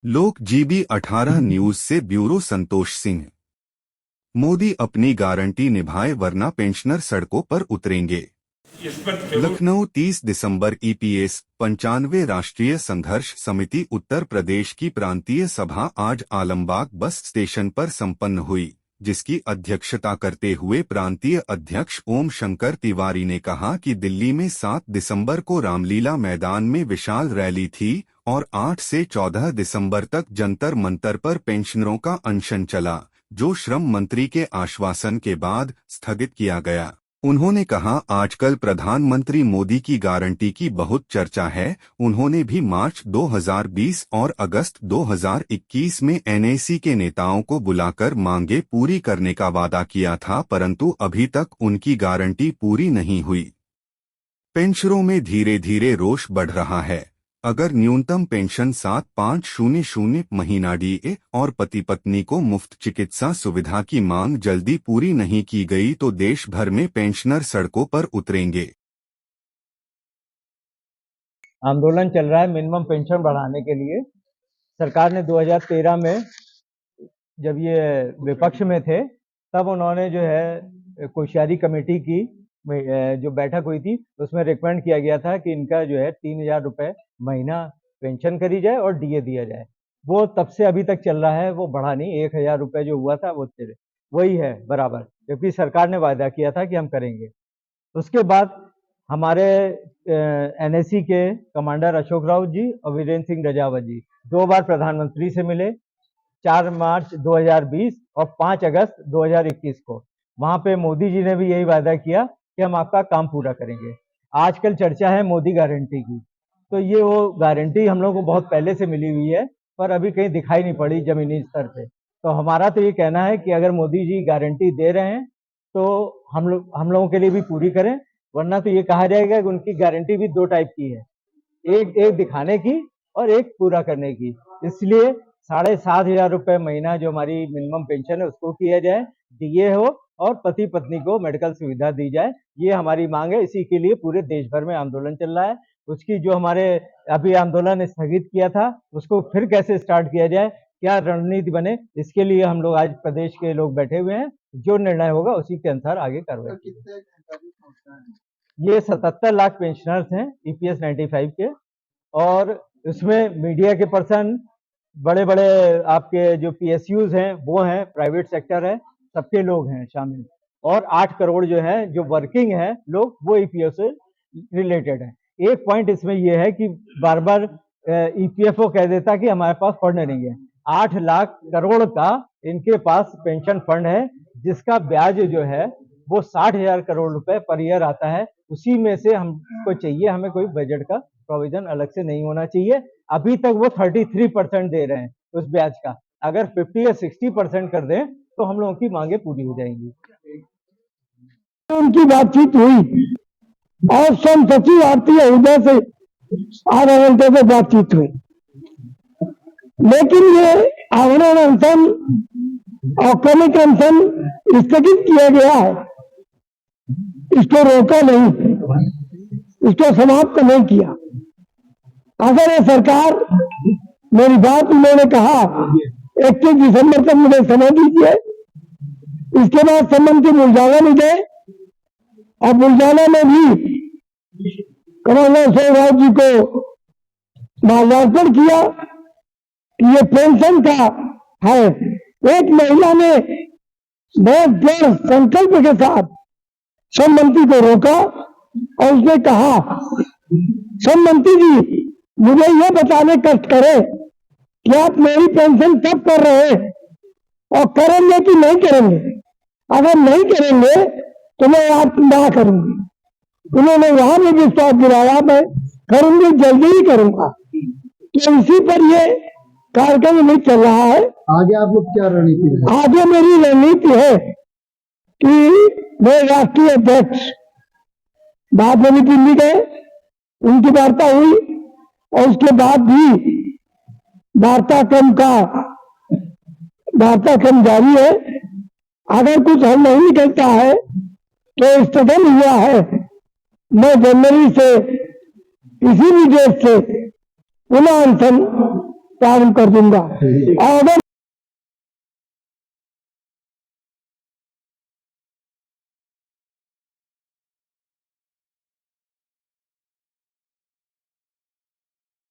लोक GB 18 news से bureau Santosh Singh. Modi अपनी गारंटी निभाए वरना पेंशनर सड़कों पर उतरेंगे। लखनऊ 30 दिसंबर ईपीएस 95 राष्ट्रीय संघर्ष समिति उत्तर प्रदेश की प्रांतीय सभा आज आलमबाग बस स्टेशन पर संपन्न हुई, जिसकी अध्यक्षता करते हुए प्रांतीय अध्यक्ष ओम शंकर तिवारी ने कहा कि दिल्ली में 7 दिसंबर को रामलीला मैदान में विशाल रैली थी और 8 से 14 दिसंबर तक जंतर मंतर पर पेंशनरों का अनशन चला, जो श्रम मंत्री के आश्वासन के बाद स्थगित किया गया। उन्होंने कहा, आजकल प्रधानमंत्री मोदी की गारंटी की बहुत चर्चा है। उन्होंने भी मार्च 2020 और अगस्त 2021 में एनएसी के नेताओं को बुलाकर मांगे पूरी करने का वादा किया था, परंतु अभी तक उनकी गारंटी पूरी नहीं हुई। पेंशनरों में धीरे धीरे रोष बढ़ रहा है। अगर न्यूनतम पेंशन 7500 महीना डीए और पति पत्नी को मुफ्त चिकित्सा सुविधा की मांग जल्दी पूरी नहीं की गई तो देश भर में पेंशनर सड़कों पर उतरेंगे। आंदोलन चल रहा है मिनिमम पेंशन बढ़ाने के लिए। सरकार ने 2013 में जब ये विपक्ष में थे तब उन्होंने जो है कोश्यारी कमेटी की जो बैठक हुई थी उसमें रिकमेंड किया गया था कि इनका जो है 3000 रुपये महीना पेंशन करी जाए और डीए दिया जाए। वो तब से अभी तक चल रहा है, वो बढ़ा नहीं। 1000 रुपये जो हुआ था वो वही है बराबर, जबकि सरकार ने वादा किया था कि हम करेंगे। उसके बाद हमारे एनएसी के कमांडर अशोक राउत जी और वीरेंद्र सिंह रजावत जी 2 बार प्रधानमंत्री से मिले, 4 मार्च 2020 और 5 अगस्त 2021 को। वहां पे मोदी जी ने भी यही वादा किया कि हम आपका काम पूरा करेंगे। आजकल चर्चा है मोदी गारंटी की, तो ये वो गारंटी हम लोग को बहुत पहले से मिली हुई है, पर अभी कहीं दिखाई नहीं पड़ी जमीनी स्तर पे। तो हमारा तो ये कहना है कि अगर मोदी जी गारंटी दे रहे हैं तो हम लोगों के लिए भी पूरी करें, वरना तो ये कहा जाएगा कि उनकी गारंटी भी 2 टाइप की है, एक दिखाने की और एक पूरा करने की। इसलिए 7500 रुपये महीना जो हमारी मिनिमम पेंशन है उसको किया जाए, डीए हो और पति पत्नी को मेडिकल सुविधा दी जाए। ये हमारी मांग है। इसी के लिए पूरे देश भर में आंदोलन चल रहा है। उसकी जो हमारे अभी आंदोलन स्थगित किया था उसको फिर कैसे स्टार्ट किया जाए, क्या रणनीति बने, इसके लिए हम लोग आज प्रदेश के लोग बैठे हुए हैं। जो निर्णय होगा उसी के अनुसार आगे कार्रवाई की जाएगी। ये 77 लाख पेंशनर्स हैं ईपीएस 95 के, और उसमें मीडिया के पर्सन, बड़े बड़े आपके जो पीएसयूज हैं वो हैं, प्राइवेट सेक्टर है, सबके लोग हैं शामिल, और 8 करोड़ जो है जो वर्किंग है लोग वो ईपीएफ से रिलेटेड है। एक पॉइंट इसमें यह है कि बार बार ईपीएफओ कह देता कि हमारे पास फंड नहीं है। 8 लाख करोड़ का इनके पास पेंशन फंड है, जिसका ब्याज जो है वो 60,000 करोड़ रुपए पर ईयर आता है। उसी में से हमको चाहिए, हमें कोई बजट का प्रोविजन अलग से नहीं होना चाहिए। अभी तक वो 33% दे रहे हैं उस ब्याज का। अगर 50 या 60% कर दें तो हम लोगों की मांगे पूरी हो जाएंगी। उनकी बातचीत हुई और श्रम सचिव आरती उदय से आधे घंटे से बातचीत हुई, लेकिन ये आवरण अनशन और क्रमिक अनशन स्थगित किया गया है। इसको रोका नहीं, इसको समाप्त नहीं किया। अगर ये सरकार, मेरी बात उन्होंने कहा 31 दिसंबर तक मुझे समय दीजिए, इसके बाद संबंध की बुलजाना में गए और बुलजाना में भी कमांडर अशोक राउत जी को माल्यार्पण किया कि ये पेंशन का है। एक महिला ने बहुत दृढ़ संकल्प के साथ श्रम मंत्री को रोका और उसने कहा, श्रम मंत्री जी मुझे ये बताने कष्ट करें कि आप मेरी पेंशन कब कर रहे हैं और करेंगे कि नहीं करेंगे। अगर नहीं करेंगे तो मैं आप ना करूंगी। उन्होंने वहां भी विश्वास दिलाया, मैं करूंगी, जल्दी ही करूंगा। तो इसी पर ये कार्यक्रम नहीं चल रहा है। आगे आप लोग क्या रणनीति है? आगे मेरी रणनीति है कि मैं राष्ट्रीय अध्यक्ष बाद में भी दिल्ली गए, उनकी वार्ता हुई और उसके बाद भी वार्ताक्रम जारी है। अगर कुछ हल नहीं निकलता है तो स्थगन हुआ है। मैं जनवरी से किसी भी देश से पुनः अनशन प्रारंभ कर दूंगा। और अगर